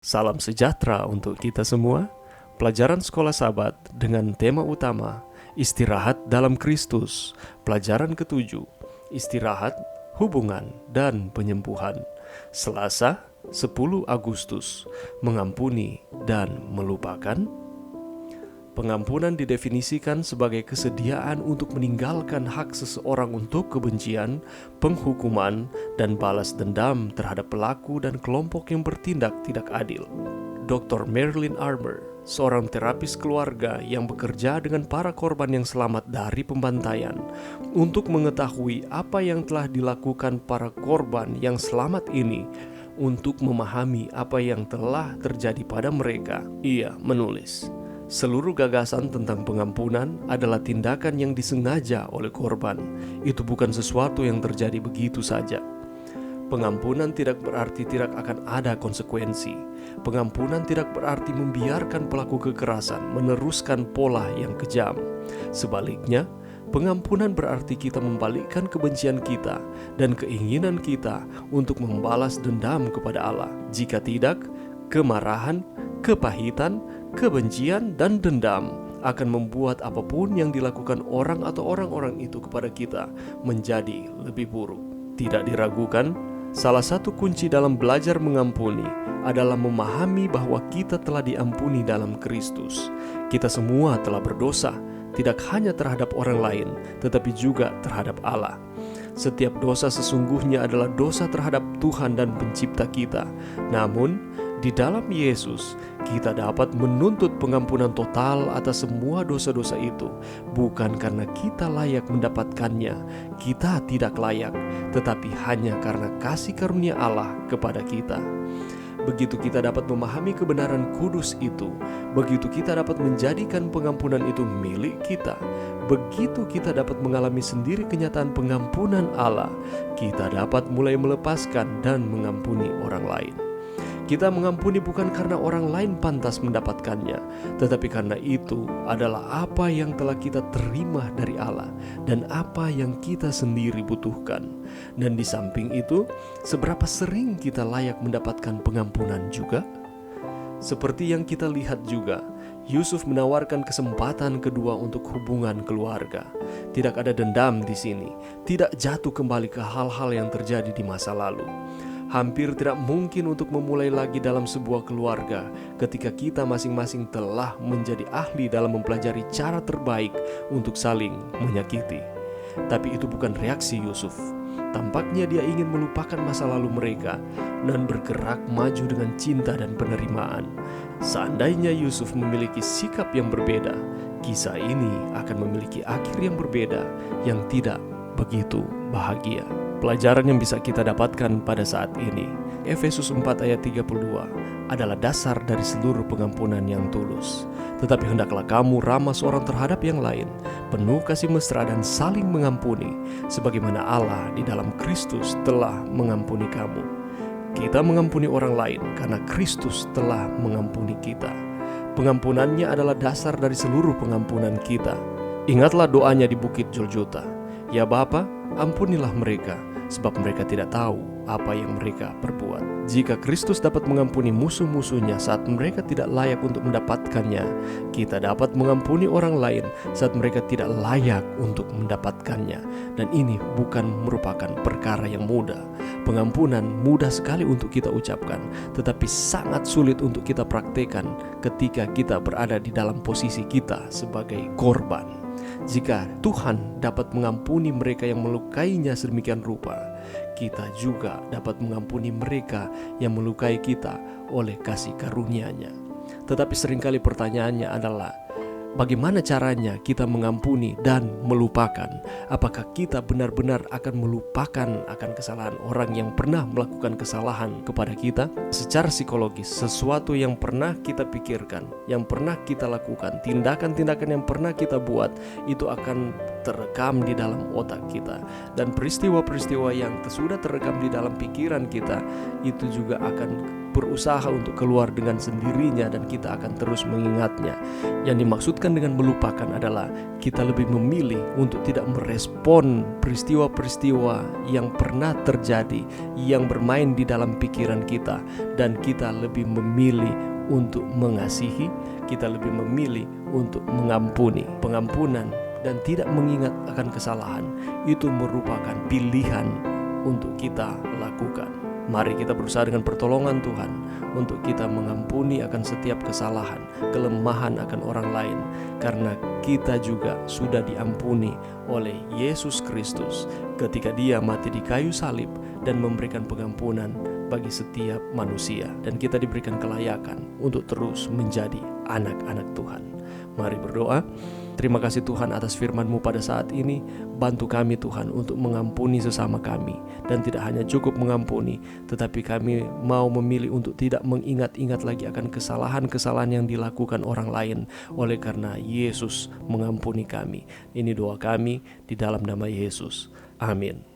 Salam sejahtera untuk kita semua. Pelajaran Sekolah Sabat dengan tema utama Istirahat dalam Kristus. Pelajaran ke-7, Istirahat, Hubungan, dan Penyembuhan. Selasa, 10 Agustus. Mengampuni dan melupakan. Pengampunan didefinisikan sebagai kesediaan untuk meninggalkan hak seseorang untuk kebencian, penghukuman, dan balas dendam terhadap pelaku dan kelompok yang bertindak tidak adil. Dr. Marilyn Armour, seorang terapis keluarga yang bekerja dengan para korban yang selamat dari pembantaian, untuk mengetahui apa yang telah dilakukan para korban yang selamat ini untuk memahami apa yang telah terjadi pada mereka. Ia menulis, seluruh gagasan tentang pengampunan adalah tindakan yang disengaja oleh korban. Itu bukan sesuatu yang terjadi begitu saja. Pengampunan tidak berarti tidak akan ada konsekuensi. Pengampunan tidak berarti membiarkan pelaku kekerasan meneruskan pola yang kejam. Sebaliknya, pengampunan berarti kita membalikkan kebencian kita dan keinginan kita untuk membalas dendam kepada Allah. Jika tidak, kemarahan, kepahitan, kebencian, dan dendam akan membuat apapun yang dilakukan orang atau orang-orang itu kepada kita menjadi lebih buruk. Tidak diragukan, salah satu kunci dalam belajar mengampuni adalah memahami bahwa kita telah diampuni dalam Kristus. Kita semua telah berdosa, tidak hanya terhadap orang lain, tetapi juga terhadap Allah. Setiap dosa sesungguhnya adalah dosa terhadap Tuhan dan Pencipta kita. Namun, di dalam Yesus, kita dapat menuntut pengampunan total atas semua dosa-dosa itu, bukan karena kita layak mendapatkannya, kita tidak layak, tetapi hanya karena kasih karunia Allah kepada kita. Begitu kita dapat memahami kebenaran kudus itu, begitu kita dapat menjadikan pengampunan itu milik kita, begitu kita dapat mengalami sendiri kenyataan pengampunan Allah, kita dapat mulai melepaskan dan mengampuni orang lain. Kita mengampuni bukan karena orang lain pantas mendapatkannya, tetapi karena itu adalah apa yang telah kita terima dari Allah dan apa yang kita sendiri butuhkan. Dan di samping itu, seberapa sering kita layak mendapatkan pengampunan juga? Seperti yang kita lihat juga, Yusuf menawarkan kesempatan kedua untuk hubungan keluarga. Tidak ada dendam di sini, tidak jatuh kembali ke hal-hal yang terjadi di masa lalu. Hampir tidak mungkin untuk memulai lagi dalam sebuah keluarga ketika kita masing-masing telah menjadi ahli dalam mempelajari cara terbaik untuk saling menyakiti. Tapi itu bukan reaksi Yusuf. Tampaknya dia ingin melupakan masa lalu mereka dan bergerak maju dengan cinta dan penerimaan. Seandainya Yusuf memiliki sikap yang berbeda, kisah ini akan memiliki akhir yang berbeda, yang tidak begitu bahagia. Pelajaran yang bisa kita dapatkan pada saat ini, Efesus 4 ayat 32, adalah dasar dari seluruh pengampunan yang tulus. Tetapi hendaklah kamu ramah seorang terhadap yang lain, penuh kasih mesra dan saling mengampuni, sebagaimana Allah di dalam Kristus telah mengampuni kamu. Kita mengampuni orang lain karena Kristus telah mengampuni kita. Pengampunannya adalah dasar dari seluruh pengampunan kita. Ingatlah doanya di Bukit Golgota. Ya Bapa, ampunilah mereka, sebab mereka tidak tahu apa yang mereka perbuat. Jika Kristus dapat mengampuni musuh-musuhnya saat mereka tidak layak untuk mendapatkannya, kita dapat mengampuni orang lain saat mereka tidak layak untuk mendapatkannya. Dan ini bukan merupakan perkara yang mudah. Pengampunan mudah sekali untuk kita ucapkan, tetapi sangat sulit untuk kita praktekkan ketika kita berada di dalam posisi kita sebagai korban. Jika Tuhan dapat mengampuni mereka yang melukainya sedemikian rupa, kita juga dapat mengampuni mereka yang melukai kita oleh kasih karunia-Nya. Tetapi seringkali pertanyaannya adalah, bagaimana caranya kita mengampuni dan melupakan? Apakah kita benar-benar akan melupakan akan kesalahan orang yang pernah melakukan kesalahan kepada kita? Secara psikologis, sesuatu yang pernah kita pikirkan, yang pernah kita lakukan, tindakan-tindakan yang pernah kita buat, itu akan terekam di dalam otak kita. Dan peristiwa-peristiwa yang sudah terekam di dalam pikiran kita itu juga akan berusaha untuk keluar dengan sendirinya, dan kita akan terus mengingatnya. Yang dimaksudkan dengan melupakan adalah kita lebih memilih untuk tidak merespon peristiwa-peristiwa yang pernah terjadi, yang bermain di dalam pikiran kita, dan kita lebih memilih untuk mengasihi, kita lebih memilih untuk mengampuni. Pengampunan dan tidak mengingat akan kesalahan itu merupakan pilihan untuk kita lakukan. Mari kita berusaha dengan pertolongan Tuhan untuk kita mengampuni akan setiap kesalahan, kelemahan akan orang lain, karena kita juga sudah diampuni oleh Yesus Kristus ketika Dia mati di kayu salib dan memberikan pengampunan bagi setiap manusia, dan kita diberikan kelayakan untuk terus menjadi anak-anak Tuhan. Mari berdoa. Terima kasih Tuhan atas firman-Mu pada saat ini. Bantu kami Tuhan untuk mengampuni sesama kami, dan tidak hanya cukup mengampuni, tetapi kami mau memilih untuk tidak mengingat-ingat lagi akan kesalahan-kesalahan yang dilakukan orang lain, oleh karena Yesus mengampuni kami. Ini doa kami di dalam nama Yesus. Amin.